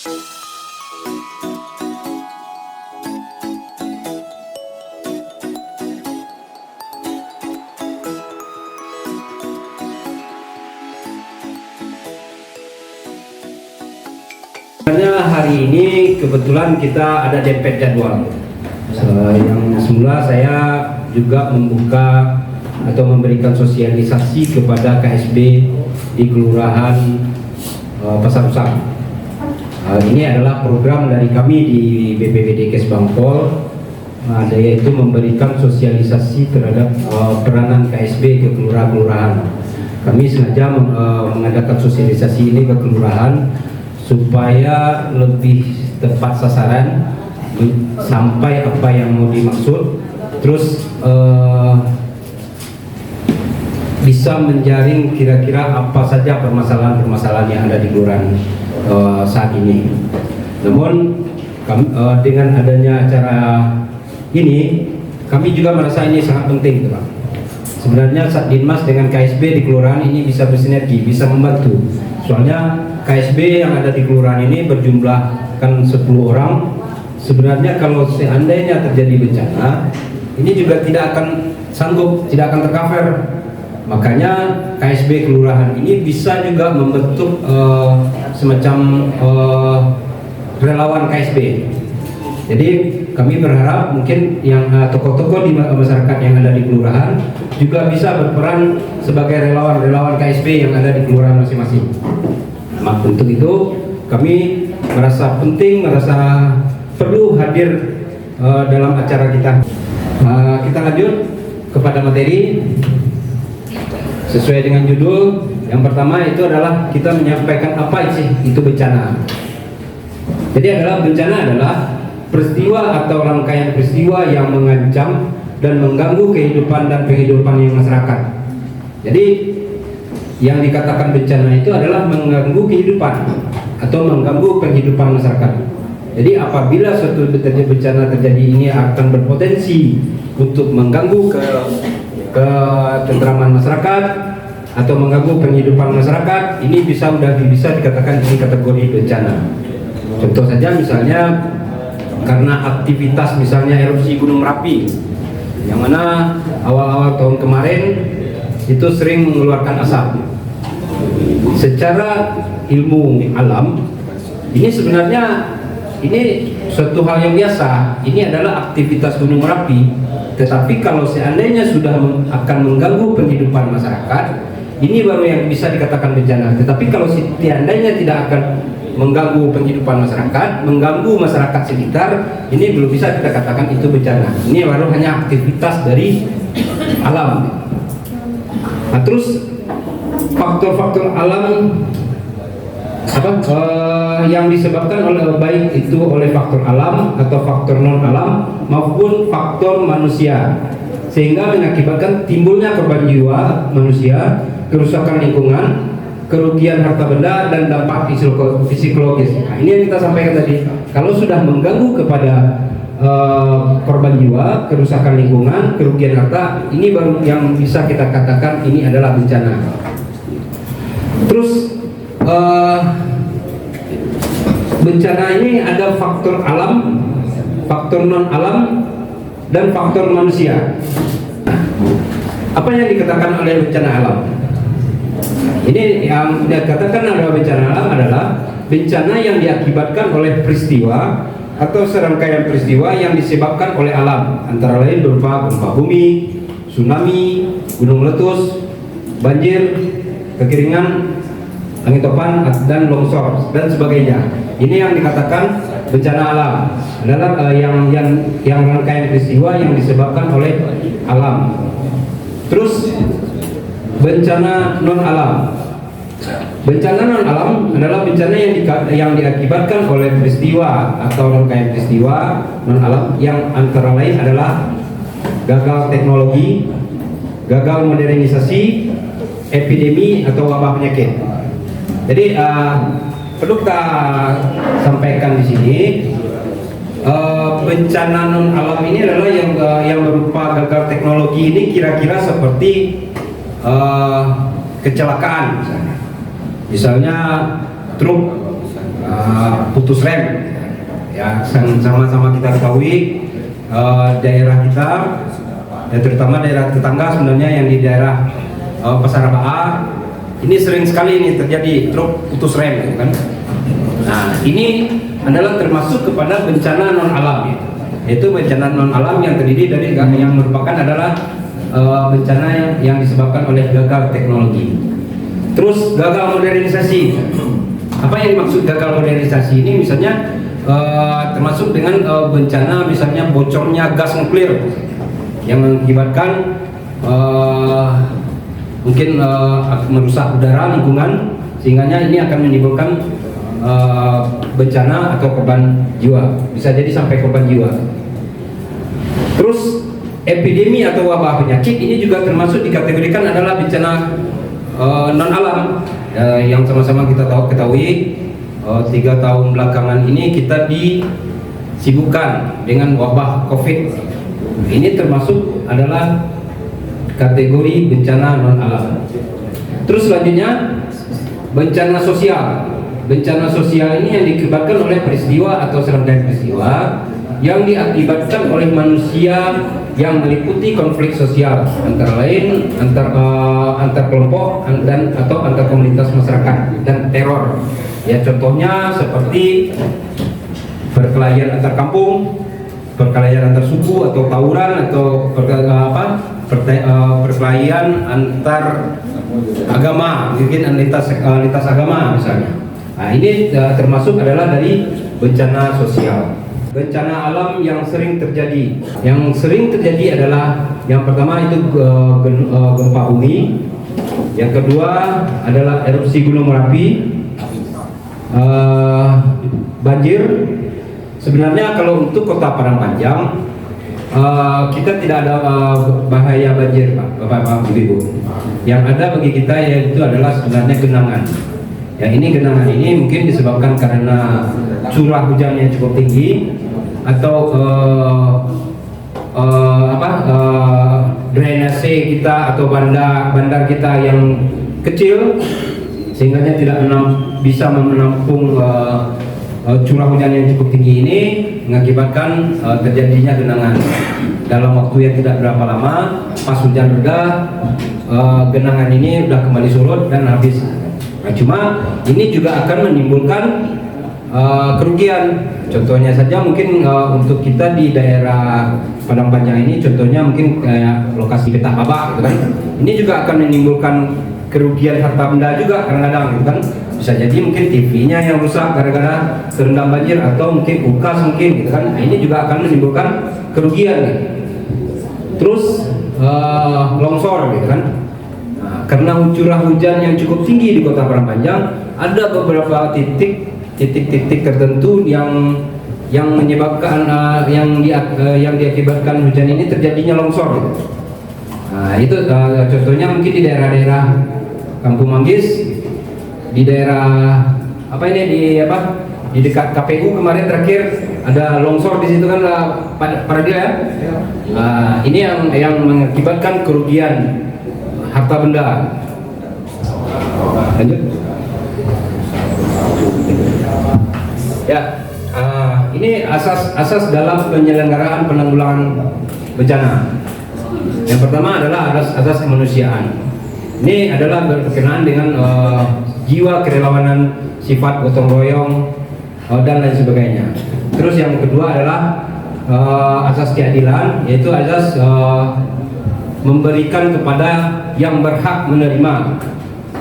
Sebenarnya hari ini kebetulan kita ada dempet jadwal. Yang semula saya juga membuka atau memberikan sosialisasi kepada KSB di Kelurahan Pasar Usang. Ini adalah program dari kami di BPBD Kes Bangpol, yaitu memberikan sosialisasi terhadap peranan KSB ke kelurahan-kelurahan. Kami sengaja mengadakan sosialisasi ini ke kelurahan supaya lebih tepat sasaran, sampai apa yang mau dimaksud, terus bisa menjaring kira-kira apa saja permasalahan-permasalahan yang ada di kelurahan saat ini. Namun dengan adanya acara ini, kami juga merasa ini sangat penting, Pak. Sebenarnya Satdinmas dengan KSB di kelurahan ini bisa bersinergi, bisa membantu. Soalnya KSB yang ada di kelurahan ini berjumlah kan 10 orang. Sebenarnya kalau seandainya terjadi bencana, ini juga tidak akan sanggup, tidak akan tercover. Makanya KSB kelurahan ini bisa juga membentuk semacam relawan KSB. Jadi kami berharap mungkin yang tokoh-tokoh di masyarakat yang ada di kelurahan juga bisa berperan sebagai relawan-relawan KSB yang ada di kelurahan masing-masing. Nah, untuk itu kami merasa penting, merasa perlu hadir dalam acara kita. Kita lanjut kepada materi sesuai dengan judul. Yang pertama itu adalah kita menyampaikan apa sih itu bencana. Jadi bencana adalah peristiwa atau rangkaian peristiwa yang mengancam dan mengganggu kehidupan dan penghidupan yang masyarakat. Jadi yang dikatakan bencana itu adalah mengganggu kehidupan atau mengganggu penghidupan masyarakat. Jadi apabila suatu bencana terjadi, ini akan berpotensi untuk mengganggu ketentraman masyarakat atau mengganggu penghidupan masyarakat, ini bisa dikatakan ini kategori bencana. Contoh saja misalnya karena aktivitas misalnya erupsi Gunung Merapi, yang mana awal-awal tahun kemarin itu sering mengeluarkan asap. Secara ilmu alam, ini sebenarnya ini suatu hal yang biasa. Ini adalah aktivitas Gunung Merapi. Tetapi kalau seandainya sudah akan mengganggu penghidupan masyarakat, ini baru yang bisa dikatakan bencana. Tetapi kalau seandainya tidak akan mengganggu penghidupan masyarakat, mengganggu masyarakat sekitar, ini belum bisa kita katakan itu bencana. Ini baru hanya aktivitas dari alam. Nah, terus faktor-faktor alam yang disebabkan oleh baik itu oleh faktor alam atau faktor non alam maupun faktor manusia, sehingga mengakibatkan timbulnya korban jiwa manusia, kerusakan lingkungan, kerugian harta benda, dan dampak psikologis. Nah, ini yang kita sampaikan tadi. Kalau sudah mengganggu kepada korban jiwa, kerusakan lingkungan, kerugian harta, ini baru yang bisa kita katakan ini adalah bencana. Terus bencana ini ada faktor alam, faktor non alam, dan faktor manusia. Nah, apa yang dikatakan oleh bencana alam? Ini yang dikatakan adalah bencana alam adalah bencana yang diakibatkan oleh peristiwa atau serangkaian peristiwa yang disebabkan oleh alam, antara lain berupa gempa bumi, tsunami, gunung meletus, banjir, kekeringan, angin topan, dan longsor, dan sebagainya. Ini yang dikatakan bencana alam adalah yang rangkaian peristiwa yang disebabkan oleh alam. Terus bencana non alam. Bencana non alam adalah bencana yang diakibatkan oleh peristiwa atau rangkaian peristiwa non alam yang antara lain adalah gagal teknologi, gagal modernisasi, epidemi atau wabah penyakit. Jadi perlu kita sampaikan di sini, bencana non alam ini adalah yang berupa gagal teknologi. Ini kira-kira seperti kecelakaan misalnya truk putus rem. Ya, sama-sama kita ketahui daerah kita, ya terutama daerah tetangga sebenarnya yang di daerah Pasar Baa, ini sering sekali ini terjadi truk putus rem, gitu kan. Nah, ini adalah termasuk kepada bencana non alam, yaitu bencana non alam yang terdiri dari yang merupakan adalah bencana yang disebabkan oleh gagal teknologi. Terus gagal modernisasi. Apa yang dimaksud gagal modernisasi ini? Misalnya termasuk dengan bencana misalnya bocornya gas nuklir yang mengakibatkan mungkin merusak udara lingkungan, sehingga ini akan menimbulkan bencana atau korban jiwa, bisa jadi sampai korban jiwa. Terus epidemi atau wabah penyakit ini juga termasuk dikategorikan adalah bencana non alam yang sama-sama kita ketahui. 3 tahun belakangan ini kita disibukkan dengan wabah COVID. Ini termasuk adalah kategori bencana non alam. Terus selanjutnya bencana sosial. Bencana sosial ini yang diakibatkan oleh peristiwa atau serangkaian peristiwa yang diakibatkan oleh manusia yang meliputi konflik sosial, antara lain antar kelompok dan atau antar komunitas masyarakat, dan teror. Ya, contohnya seperti perkelahian antar kampung, perkelahian antar suku atau tawuran, atau perkelahian antar agama, mungkin lintas agama misalnya. Nah, ini termasuk adalah dari bencana sosial. Bencana alam yang sering terjadi. Yang sering terjadi adalah yang pertama itu gempa bumi, yang kedua adalah erupsi Gunung Merapi, banjir. Sebenarnya kalau untuk Kota Padang Panjang kita tidak ada bahaya banjir, Bapak Ibu. Yang ada bagi kita yaitu adalah sebenarnya genangan. Ya, ini genangan ini mungkin disebabkan karena curah hujan yang cukup tinggi, atau drainase kita atau bandar kita yang kecil, sehingga tidak bisa menampung curah hujan yang cukup tinggi ini, mengakibatkan terjadinya genangan. Dalam waktu yang tidak berapa lama, pas hujan reda, genangan ini sudah kembali surut dan habis. Nah, cuma ini juga akan menimbulkan kerugian. Contohnya saja mungkin untuk kita di daerah Padang Panjang ini, contohnya mungkin kayak lokasi Petak Babak, gitu kan. Ini juga akan menimbulkan kerugian harta benda juga kadang-kadang, gitu kan. Bisa jadi mungkin TV-nya yang rusak gara-gara terendam banjir, atau mungkin kulkas mungkin, gitu kan. Nah, ini juga akan menimbulkan kerugian, gitu. Terus longsor, gitu kan. Nah, karena curah hujan yang cukup tinggi di Kota Padang Panjang, ada beberapa titik-titik tertentu yang menyebabkan yang diakibatkan hujan ini terjadinya longsor, gitu. Nah, itu contohnya mungkin di daerah-daerah Kampung Manggis, di daerah di dekat KPU kemarin terakhir ada longsor di situ kan, pada dia ya. Ini yang mengakibatkan kerugian harta benda. Lanjut. Ya, ini asas dalam penyelenggaraan penanggulangan bencana. Yang pertama adalah asas kemanusiaan. Ini adalah berkenaan dengan jiwa kerelawanan, sifat gotong royong, dan lain sebagainya. Terus yang kedua adalah asas keadilan, yaitu asas memberikan kepada yang berhak menerima.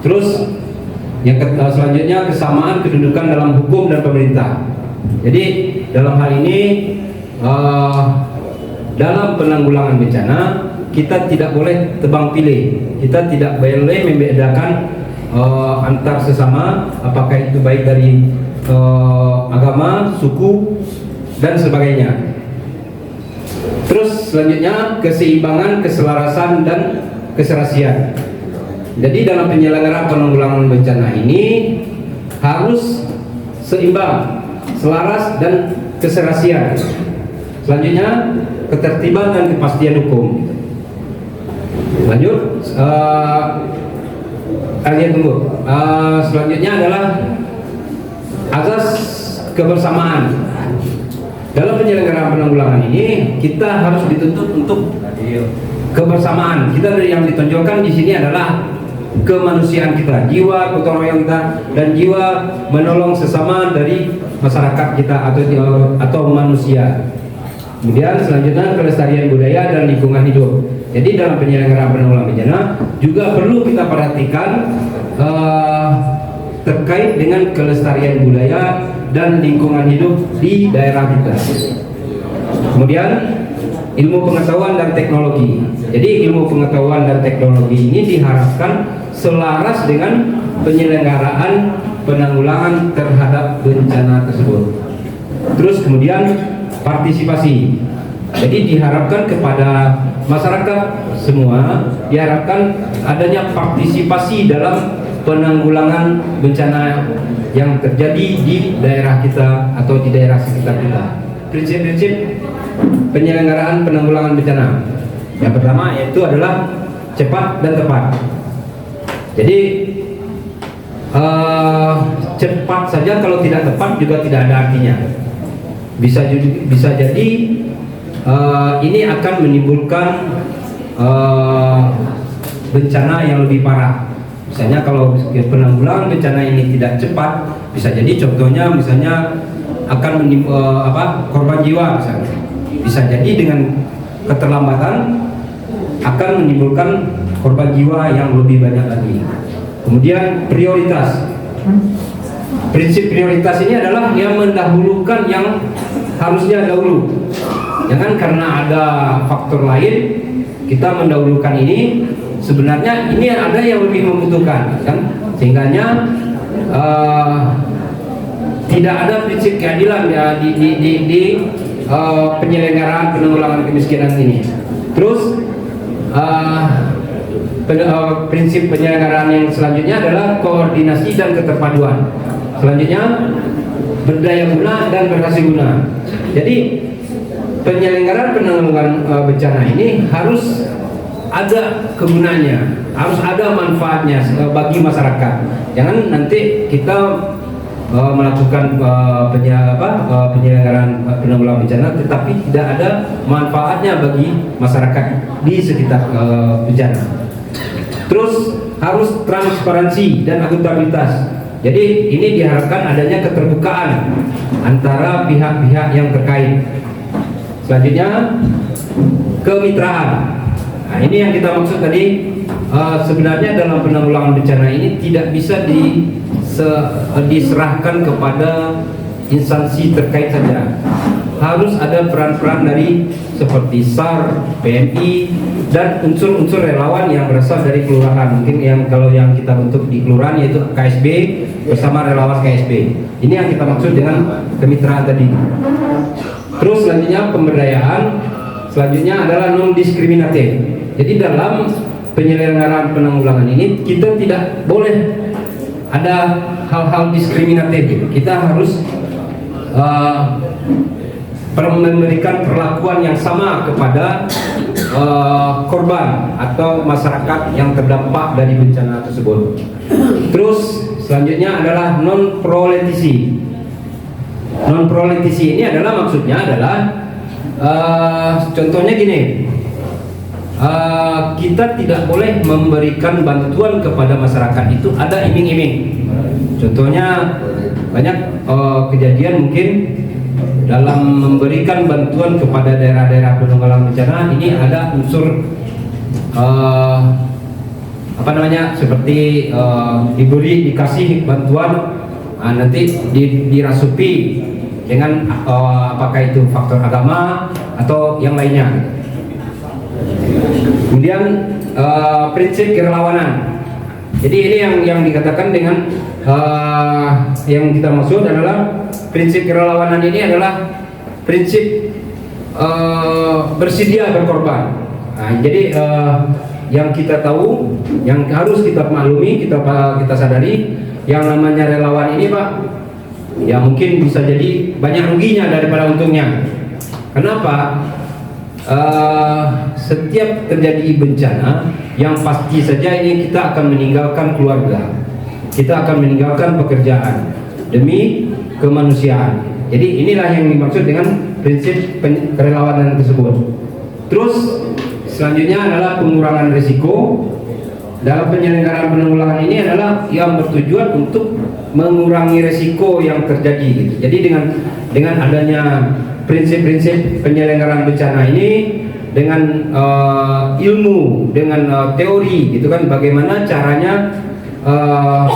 Terus yang selanjutnya kesamaan kedudukan dalam hukum dan pemerintah. Jadi dalam hal ini dalam penanggulangan bencana kita tidak boleh tebang pilih, kita tidak boleh membedakan antar sesama, apakah itu baik dari agama, suku, dan sebagainya. Terus selanjutnya keseimbangan, keselarasan, dan keserasian. Jadi dalam penyelenggaraan penanggulangan bencana ini harus seimbang, selaras, dan keserasian. Selanjutnya ketertiban dan kepastian hukum. Lanjut, kalian tunggu. Selanjutnya adalah azas kebersamaan. Dalam penyelenggaraan penanggulangan ini kita harus dituntut untuk kebersamaan. Kita yang ditonjolkan di sini adalah kemanusiaan kita, jiwa gotong royong kita, dan jiwa menolong sesama dari masyarakat kita atau manusia. Kemudian selanjutnya kelestarian budaya dan lingkungan hidup. Jadi dalam penyelenggaraan penanggulangan bencana juga perlu kita perhatikan terkait dengan kelestarian budaya dan lingkungan hidup di daerah kita. Kemudian ilmu pengetahuan dan teknologi. Jadi ilmu pengetahuan dan teknologi ini diharapkan selaras dengan penyelenggaraan penanggulangan terhadap bencana tersebut. Terus kemudian partisipasi. Jadi diharapkan kepada masyarakat semua, diharapkan adanya partisipasi dalam penanggulangan bencana yang terjadi di daerah kita atau di daerah sekitar kita. Prinsip-prinsip penyelenggaraan penanggulangan bencana. Yang pertama yaitu adalah cepat dan tepat. Jadi cepat saja kalau tidak tepat juga tidak ada artinya. Bisa jadi ini akan menimbulkan bencana yang lebih parah. Misalnya kalau penanggulangan bencana ini tidak cepat, bisa jadi contohnya misalnya akan korban jiwa misalnya. Bisa jadi dengan keterlambatan akan menimbulkan korban jiwa yang lebih banyak lagi. Kemudian prioritas. Prinsip prioritas ini adalah yang mendahulukan yang harusnya dahulu. Jangan karena ada faktor lain kita mendahulukan ini. Sebenarnya ini ada yang lebih membutuhkan, kan? Sehingganya tidak ada prinsip keadilan ya di penyelenggaraan penanggulangan kemiskinan ini. Terus prinsip penyelenggaraan yang selanjutnya adalah koordinasi dan keterpaduan. Selanjutnya berdaya guna dan berhasil guna. Jadi penyelenggaraan penanggulangan bencana ini harus ada kegunaannya, harus ada manfaatnya bagi masyarakat. Jangan nanti kita melakukan penyelenggaraan penanggulangan bencana tetapi tidak ada manfaatnya bagi masyarakat di sekitar bencana. Terus harus transparansi dan akuntabilitas. Jadi ini diharapkan adanya keterbukaan antara pihak-pihak yang terkait. Selanjutnya kemitraan. Nah, ini yang kita maksud tadi, sebenarnya dalam penanggulangan bencana ini tidak bisa diserahkan kepada instansi terkait saja. Harus ada peran-peran dari seperti SAR, PMI, dan unsur-unsur relawan yang berasal dari kelurahan. Mungkin yang kalau yang kita bentuk di kelurahan yaitu KSB bersama relawan KSB. Ini yang kita maksud dengan kemitraan tadi. Terus selanjutnya pemberdayaan. Selanjutnya adalah non diskriminatif. Jadi dalam penyelenggaraan penanggulangan ini kita tidak boleh ada hal-hal diskriminatif. Kita harus memberikan perlakuan yang sama kepada korban atau masyarakat yang terdampak dari bencana tersebut. Terus selanjutnya adalah non proletisi. Non proletisi ini adalah maksudnya adalah contohnya gini, kita tidak boleh memberikan bantuan kepada masyarakat itu ada iming-iming. Contohnya banyak kejadian mungkin dalam memberikan bantuan kepada daerah-daerah penanggulangan bencana ini ada unsur seperti dikasih bantuan nanti dirasupi dengan apakah itu faktor agama atau yang lainnya. Kemudian prinsip kerelawanan. Jadi ini yang dikatakan dengan yang kita maksud adalah prinsip kerelawanan ini adalah prinsip bersedia berkorban. Nah, jadi yang kita tahu, yang harus kita maklumi, kita sadari, yang namanya relawan ini Pak, ya mungkin bisa jadi banyak ruginya daripada untungnya. Kenapa? Setiap terjadi bencana, yang pasti saja ini kita akan meninggalkan keluarga, kita akan meninggalkan pekerjaan demi kemanusiaan. Jadi inilah yang dimaksud dengan prinsip kerelawanan tersebut. Terus selanjutnya adalah pengurangan risiko. Dalam penyelenggaraan penanggulangan ini adalah yang bertujuan untuk mengurangi risiko yang terjadi gitu. Jadi dengan adanya prinsip-prinsip penyelenggaraan bencana ini, dengan ilmu, dengan teori gitu kan, bagaimana caranya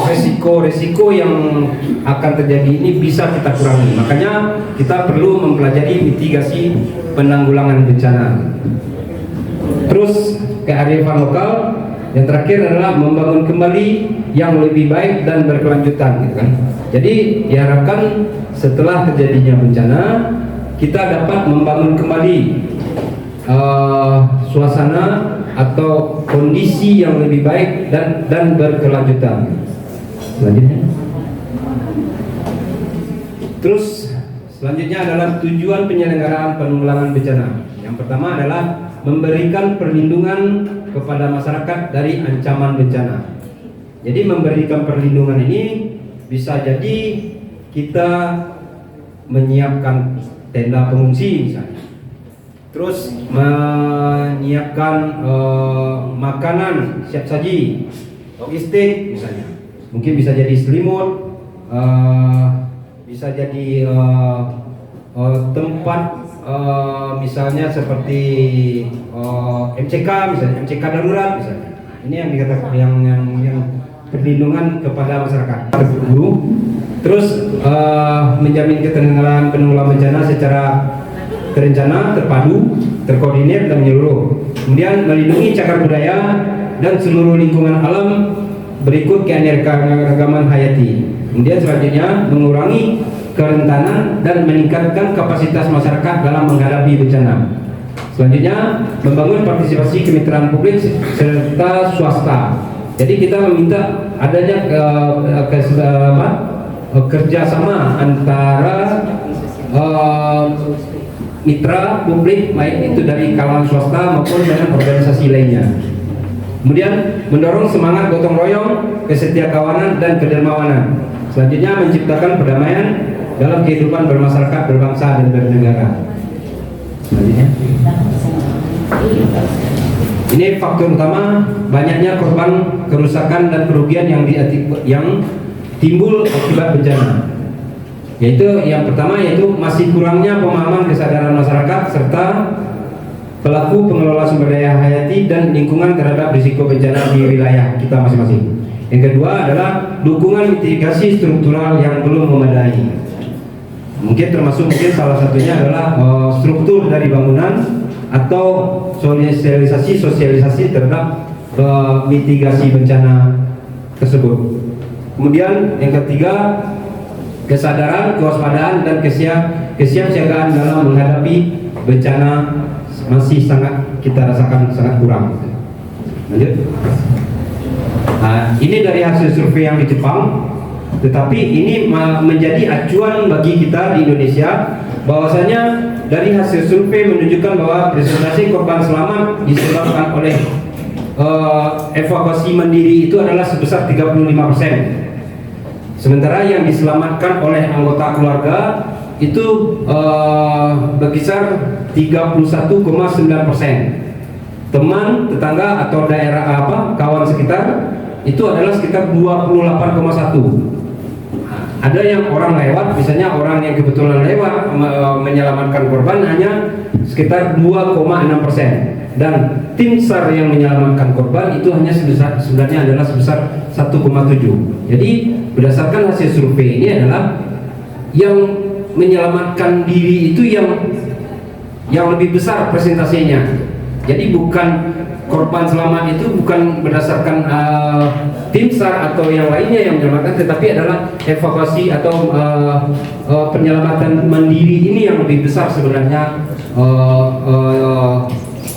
resiko-resiko yang akan terjadi ini bisa kita kurangi. Makanya kita perlu mempelajari mitigasi penanggulangan bencana. Terus kearifan lokal. Yang terakhir adalah membangun kembali yang lebih baik dan berkelanjutan gitu kan. Jadi diharapkan setelah terjadinya bencana kita dapat membangun kembali suasana atau kondisi yang lebih baik dan berkelanjutan. Selanjutnya. Terus selanjutnya adalah tujuan penyelenggaraan penanggulangan bencana. Yang pertama adalah memberikan perlindungan kepada masyarakat dari ancaman bencana. Jadi memberikan perlindungan ini bisa jadi kita menyiapkan tenda pengungsi misalnya, terus menyiapkan makanan siap saji, logistik misalnya, mungkin bisa jadi selimut, bisa jadi tempat misalnya seperti MCK misalnya, MCK darurat misalnya. Ini yang dikatakan yang perlindungan kepada masyarakat. Guru, terus menjamin ketenangan penanggulangan bencana secara terencana, terpadu, terkoordinir dan menyeluruh. Kemudian melindungi cagar budaya dan seluruh lingkungan alam berikut keanekaragaman hayati. Kemudian selanjutnya mengurangi kerentanan dan meningkatkan kapasitas masyarakat dalam menghadapi bencana. Selanjutnya membangun partisipasi kemitraan publik serta swasta. Jadi kita meminta adanya kerjasama antara mitra publik, baik itu dari kalangan swasta maupun dengan organisasi lainnya. Kemudian mendorong semangat gotong royong, kesetiakawanan dan kedermawanan. Selanjutnya menciptakan perdamaian dalam kehidupan bermasyarakat, berbangsa dan bernegara. Selanjutnya, ini faktor utama banyaknya korban, kerusakan dan kerugian yang timbul akibat bencana. Yaitu yang pertama yaitu masih kurangnya pemahaman kesadaran masyarakat serta pelaku pengelola sumber daya hayati dan lingkungan terhadap risiko bencana di wilayah kita masing-masing. Yang kedua adalah dukungan mitigasi struktural yang belum memadai. Mungkin salah satunya adalah struktur dari bangunan atau sosialisasi terhadap mitigasi bencana tersebut. Kemudian yang ketiga, kesadaran, kewaspadaan dan kesiapsiagaan dalam menghadapi bencana masih sangat kita rasakan sangat kurang. Lanjut. Nah, ini dari hasil survei yang di Jepang. Tetapi ini menjadi acuan bagi kita di Indonesia, bahwasanya dari hasil survei menunjukkan bahwa presentasi korban selamat disebabkan oleh evakuasi mandiri itu adalah sebesar 35%. Sementara yang diselamatkan oleh anggota keluarga itu berkisar 31,9%. Teman, tetangga atau daerah kawan sekitar itu adalah sekitar 28,1%. Ada yang orang lewat, misalnya orang yang kebetulan lewat menyelamatkan korban hanya sekitar 2,6%, dan tim SAR yang menyelamatkan korban itu hanya sebenarnya adalah sebesar 1,7%. Jadi berdasarkan hasil survei ini adalah yang menyelamatkan diri itu yang lebih besar persentasenya. Jadi bukan korban selamat itu bukan berdasarkan tim SAR atau yang lainnya yang menyelamatkan, tetapi adalah evakuasi atau penyelamatan mandiri ini yang lebih besar sebenarnya,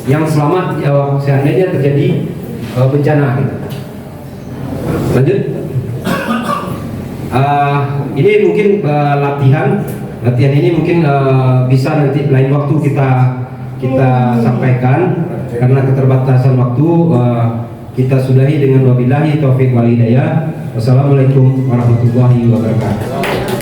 yang selamat seandainya terjadi bencana. Lanjut. Ini mungkin latihan ini mungkin bisa nanti lain waktu kita sampaikan, karena keterbatasan waktu. Kita sudahi dengan wabillahi taufiq wal hidayah. Wassalamualaikum warahmatullahi wabarakatuh.